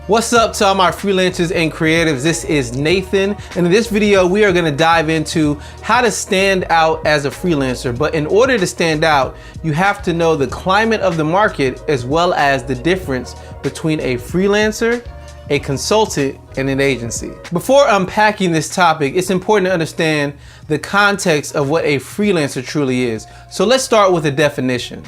What's up to all my freelancers and creatives? This is Nathan, and in this video we are going to dive into how to stand out as a freelancer. But in order to stand out, you have to know the climate of the market as well as the difference between a freelancer, a consultant, and an agency. Before unpacking this topic, it's important to understand the context of what a freelancer truly is. So let's start with a definition.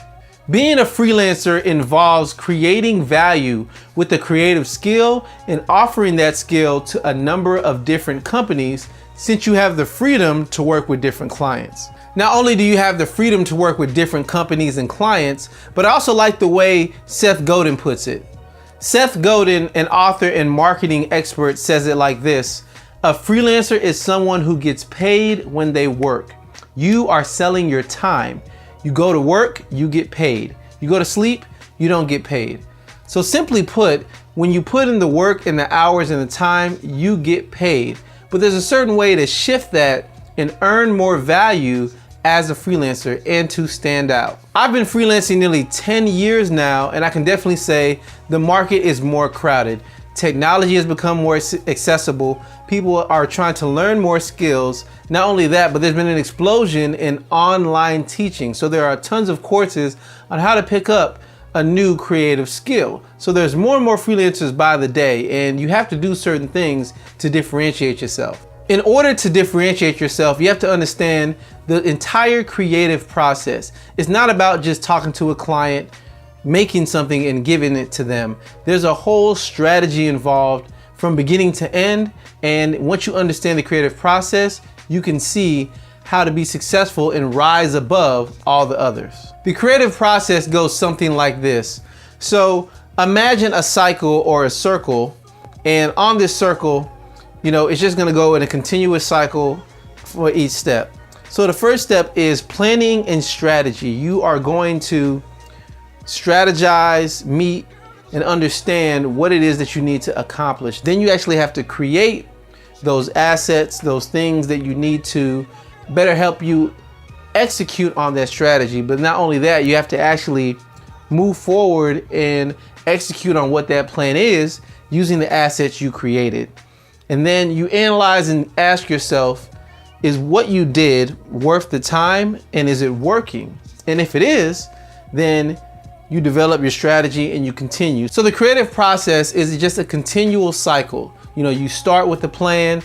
Being a freelancer involves creating value with a creative skill and offering that skill to a number of different companies, since you have the freedom to work with different clients. Not only do you have the freedom to work with different companies and clients, but I also like the way Seth Godin puts it. Seth Godin, an author and marketing expert, says it like this: a freelancer is someone who gets paid when they work. You are selling your time. You go to work, you get paid. You go to sleep, you don't get paid. So simply put, when you put in the work and the hours and the time, you get paid. But there's a certain way to shift that and earn more value as a freelancer and to stand out. I've been freelancing nearly 10 years now, and I can definitely say the market is more crowded. Technology has become more accessible. People are trying to learn more skills. Not only that, but there's been an explosion in online teaching. So there are tons of courses on how to pick up a new creative skill. So there's more and more freelancers by the day, and you have to do certain things to differentiate yourself. In order to differentiate yourself, you have to understand the entire creative process. It's not about just talking to a client, making something and giving it to them. There's a whole strategy involved from beginning to end. And once you understand the creative process, you can see how to be successful and rise above all the others. The creative process goes something like this. So imagine a cycle or a circle, and on this circle, it's just gonna go in a continuous cycle for each step. So the first step is planning and strategy. You are going to strategize, meet, and understand what it is that you need to accomplish. Then you actually have to create those assets, those things that you need to better help you execute on that strategy. But not only that, you have to actually move forward and execute on what that plan is using the assets you created. And then you analyze and ask yourself, is what you did worth the time, and is it working? And if it is, then you develop your strategy and you continue. So the creative process is just a continual cycle. You start with a plan,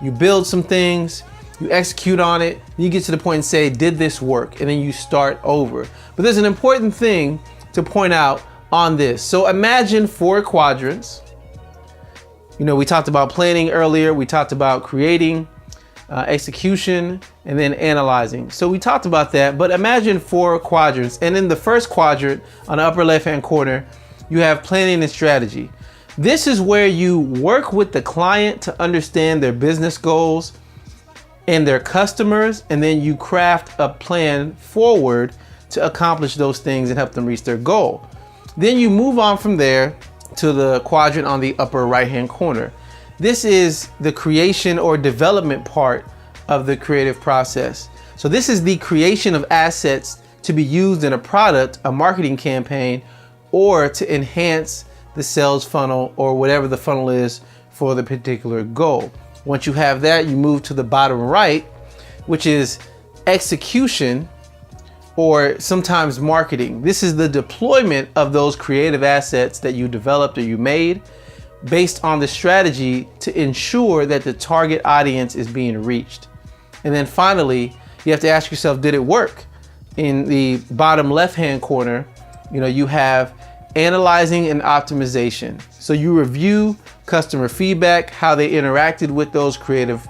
you build some things, you execute on it, you get to the point and say, did this work? And then you start over. But there's an important thing to point out on this. So imagine 4 quadrants. We talked about planning earlier, we talked about creating, execution, and then analyzing. So we talked about that, but imagine 4 quadrants. And in the first quadrant on the upper left-hand corner, you have planning and strategy. This is where you work with the client to understand their business goals and their customers, and then you craft a plan forward to accomplish those things and help them reach their goal. Then you move on from there to the quadrant on the upper right-hand corner. This is the creation or development part of the creative process. So this is the creation of assets to be used in a product, a marketing campaign, or to enhance the sales funnel or whatever the funnel is for the particular goal. Once you have that, you move to the bottom right, which is execution, or sometimes marketing. This is the deployment of those creative assets that you developed or you made based on the strategy to ensure that the target audience is being reached. And then finally, you have to ask yourself, did it work? In the bottom left-hand corner, you have analyzing and optimization. So you review customer feedback, how they interacted with those creative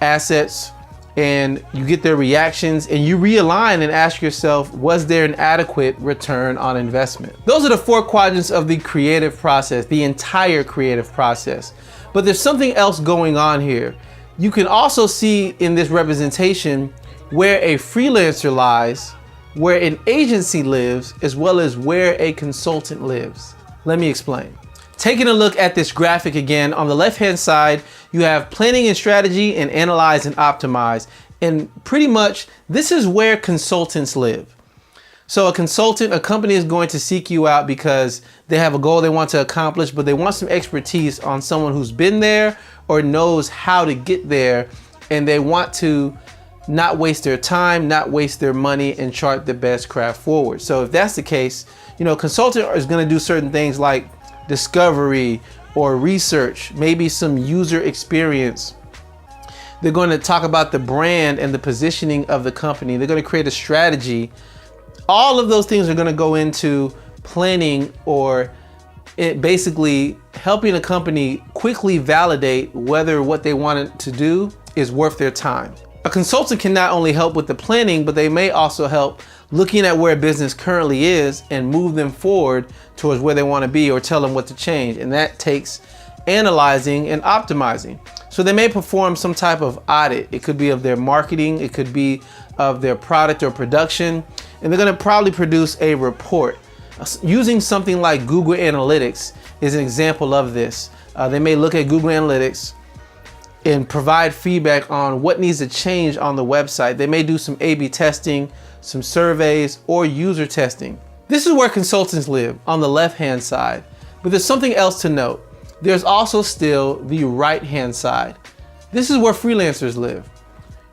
assets, and you get their reactions, and you realign and ask yourself, was there an adequate return on investment? Those are the 4 quadrants of the creative process, the entire creative process. But there's something else going on here. You can also see in this representation where a freelancer lies, where an agency lives, as well as where a consultant lives. Let me explain. Taking a look at this graphic again, on the left-hand side, you have planning and strategy and analyze and optimize. And pretty much this is where consultants live. So a consultant, a company is going to seek you out because they have a goal they want to accomplish, but they want some expertise on someone who's been there or knows how to get there, and they want to not waste their time, not waste their money, and chart the best craft forward. So if that's the case, consultant is going to do certain things like discovery or research, maybe some user experience. They're going to talk about the brand and the positioning of the company. They're going to create a strategy. All of those things are going to go into planning, or basically helping a company quickly validate whether what they wanted to do is worth their time. A consultant can not only help with the planning, but they may also help looking at where a business currently is and move them forward towards where they want to be, or tell them what to change. And that takes analyzing and optimizing. So they may perform some type of audit. It could be of their marketing, it could be of their product or production, and they're going to probably produce a report. Using something like Google Analytics is an example of this. They may look at Google Analytics and provide feedback on what needs to change on the website. They may do some A/B testing, some surveys, or user testing. This is where consultants live, on the left-hand side. But there's something else to note. There's also still the right-hand side. This is where freelancers live.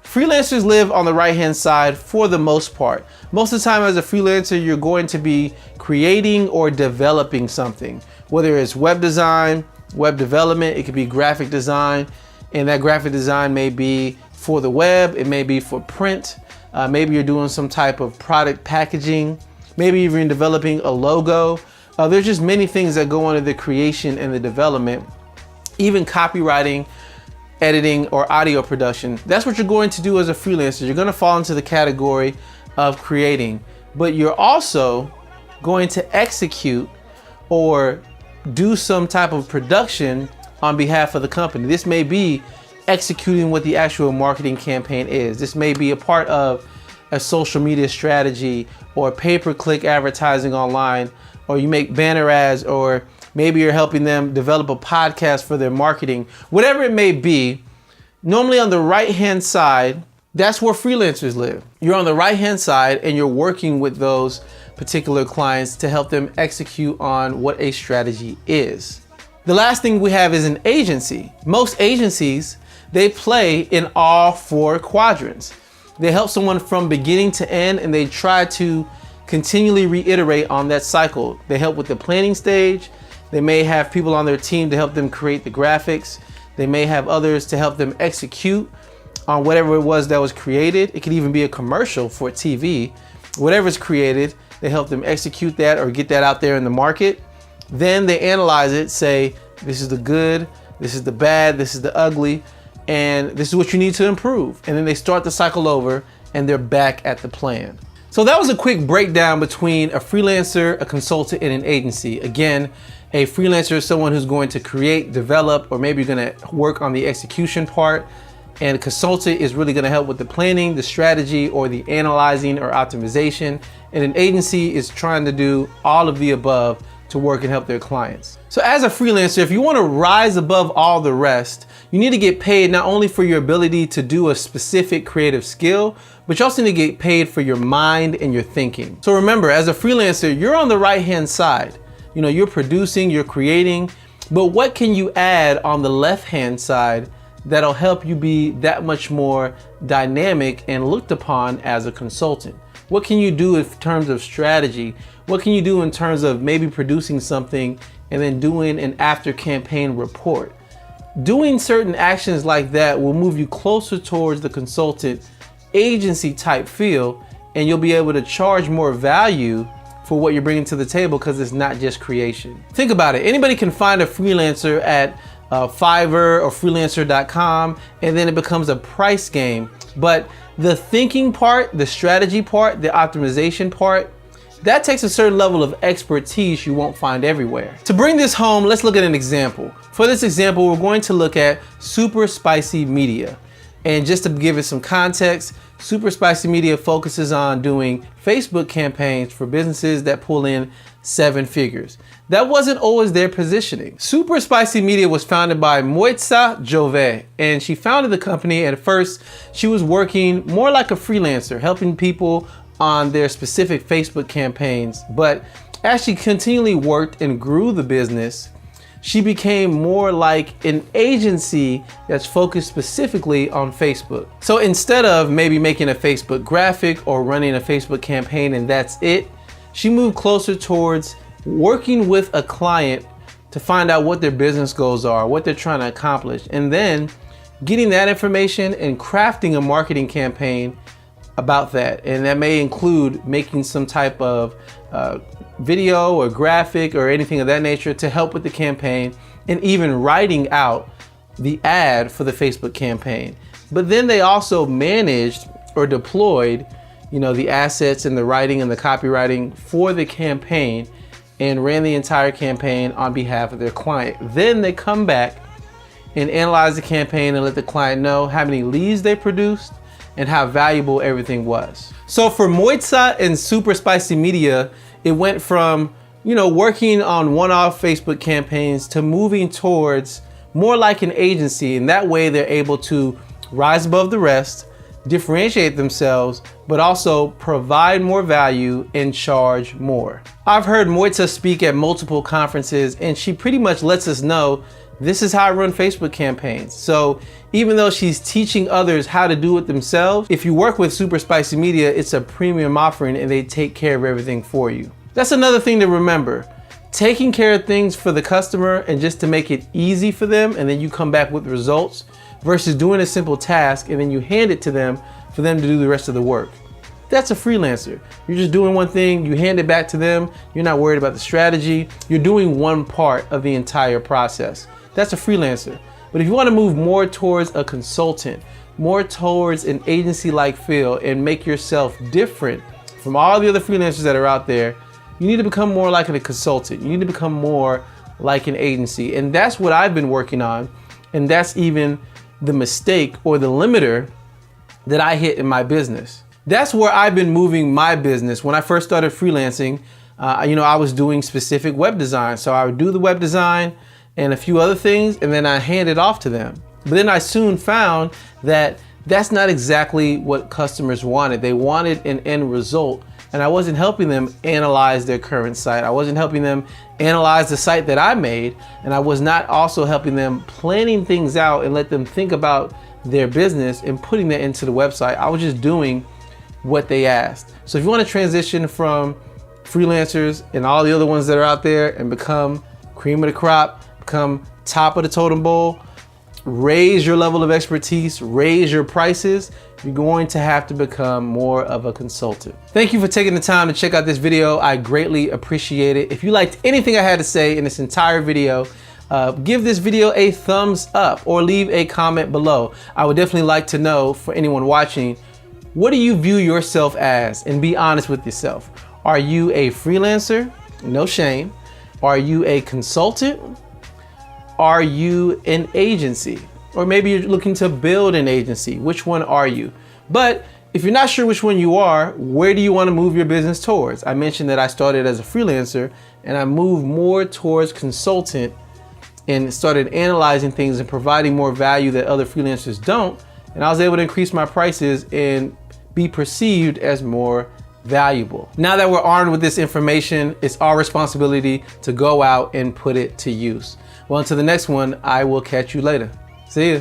Freelancers live on the right-hand side for the most part. Most of the time as a freelancer, you're going to be creating or developing something, whether it's web design, web development, it could be graphic design, and that graphic design may be for the web, it may be for print, maybe you're doing some type of product packaging, maybe even developing a logo. There's just many things that go into the creation and the development, even copywriting, editing, or audio production. That's what you're going to do as a freelancer. You're going to fall into the category of creating, but you're also going to execute or do some type of production on behalf of the company. This may be executing what the actual marketing campaign is. This may be a part of a social media strategy or pay-per-click advertising online, or you make banner ads, or maybe you're helping them develop a podcast for their marketing. Whatever it may be, normally on the right-hand side, that's where freelancers live. You're on the right-hand side and you're working with those particular clients to help them execute on what a strategy is. The last thing we have is an agency. Most agencies, they play in all four quadrants. They help someone from beginning to end, and they try to continually reiterate on that cycle. They help with the planning stage. They may have people on their team to help them create the graphics. They may have others to help them execute on whatever it was that was created. It could even be a commercial for TV. Whatever's created, they help them execute that or get that out there in the market. Then they analyze it, say, this is the good, this is the bad, this is the ugly, and this is what you need to improve. And then they start the cycle over and they're back at the plan. So that was a quick breakdown between a freelancer, a consultant, and an agency. Again, a freelancer is someone who's going to create, develop, or maybe you're going to work on the execution part. And a consultant is really going to help with the planning, the strategy, or the analyzing or optimization. And an agency is trying to do all of the above to work and help their clients. So as a freelancer, if you want to rise above all the rest, you need to get paid not only for your ability to do a specific creative skill, but you also need to get paid for your mind and your thinking. So remember, as a freelancer, you're on the right-hand side. You're producing, you're creating, but what can you add on the left-hand side that'll help you be that much more dynamic and looked upon as a consultant? What can you do in terms of strategy? What can you do in terms of maybe producing something and then doing an after campaign report? Doing certain actions like that will move you closer towards the consultant agency type feel, and you'll be able to charge more value for what you're bringing to the table because it's not just creation. Think about it. Anybody can find a freelancer at Fiverr or freelancer.com, and then it becomes a price game. But the thinking part, the strategy part, the optimization part, that takes a certain level of expertise you won't find everywhere. To bring this home, let's look at an example. For this example, we're going to look at Super Spicy Media. And just to give it some context, Super Spicy Media focuses on doing Facebook campaigns for businesses that pull in 7 figures. That wasn't always their positioning. Super Spicy Media was founded by Mojca, Zove, and she founded the company. At first, she was working more like a freelancer, helping people on their specific Facebook campaigns, but as she continually worked and grew the business, she became more like an agency that's focused specifically on Facebook. So instead of maybe making a Facebook graphic or running a Facebook campaign and that's it, she moved closer towards working with a client to find out what their business goals are, what they're trying to accomplish, and then getting that information and crafting a marketing campaign about that. And that may include making some type of video or graphic or anything of that nature to help with the campaign, and even writing out the ad for the Facebook campaign. But then they also managed or deployed, the assets and the writing and the copywriting for the campaign and ran the entire campaign on behalf of their client. Then they come back and analyze the campaign and let the client know how many leads they produced and how valuable everything was. So for Mojca and Super Spicy Media, it went from, working on one-off Facebook campaigns to moving towards more like an agency. And that way they're able to rise above the rest, differentiate themselves, but also provide more value and charge more. I've heard Mojca speak at multiple conferences, and she pretty much lets us know this is how I run Facebook campaigns. So even though she's teaching others how to do it themselves, if you work with Super Spicy Media, it's a premium offering and they take care of everything for you. That's another thing to remember. Taking care of things for the customer and just to make it easy for them, and then you come back with results, versus doing a simple task and then you hand it to them for them to do the rest of the work. That's a freelancer. You're just doing one thing, you hand it back to them, you're not worried about the strategy, you're doing one part of the entire process. That's a freelancer. But if you want to move more towards a consultant, more towards an agency-like feel, and make yourself different from all the other freelancers that are out there, you need to become more like a consultant. You need to become more like an agency. And that's what I've been working on. And that's even the mistake or the limiter that I hit in my business. That's where I've been moving my business. When I first started freelancing, I was doing specific web design. So I would do the web design and a few other things, and then I hand it off to them. But then I soon found that that's not exactly what customers wanted. They wanted an end result, and I wasn't helping them analyze their current site. I wasn't helping them analyze the site that I made, and I was not also helping them planning things out and let them think about their business and putting that into the website. I was just doing what they asked. So if you want to transition from freelancers and all the other ones that are out there and become cream of the crop, become top of the totem pole, raise your level of expertise, raise your prices, you're going to have to become more of a consultant. Thank you for taking the time to check out this video. I greatly appreciate it. If you liked anything I had to say in this entire video, give this video a thumbs up or leave a comment below. I would definitely like to know, for anyone watching, what do you view yourself as? And be honest with yourself. Are you a freelancer? No shame. Are you a consultant? Are you an agency? Or maybe you're looking to build an agency. Which one are you? But if you're not sure which one you are, where do you want to move your business towards? I mentioned that I started as a freelancer and I moved more towards consultant and started analyzing things and providing more value that other freelancers don't. And I was able to increase my prices and be perceived as more valuable. Now that we're armed with this information, it's our responsibility to go out and put it to use. Well, until the next one, I will catch you later. See ya.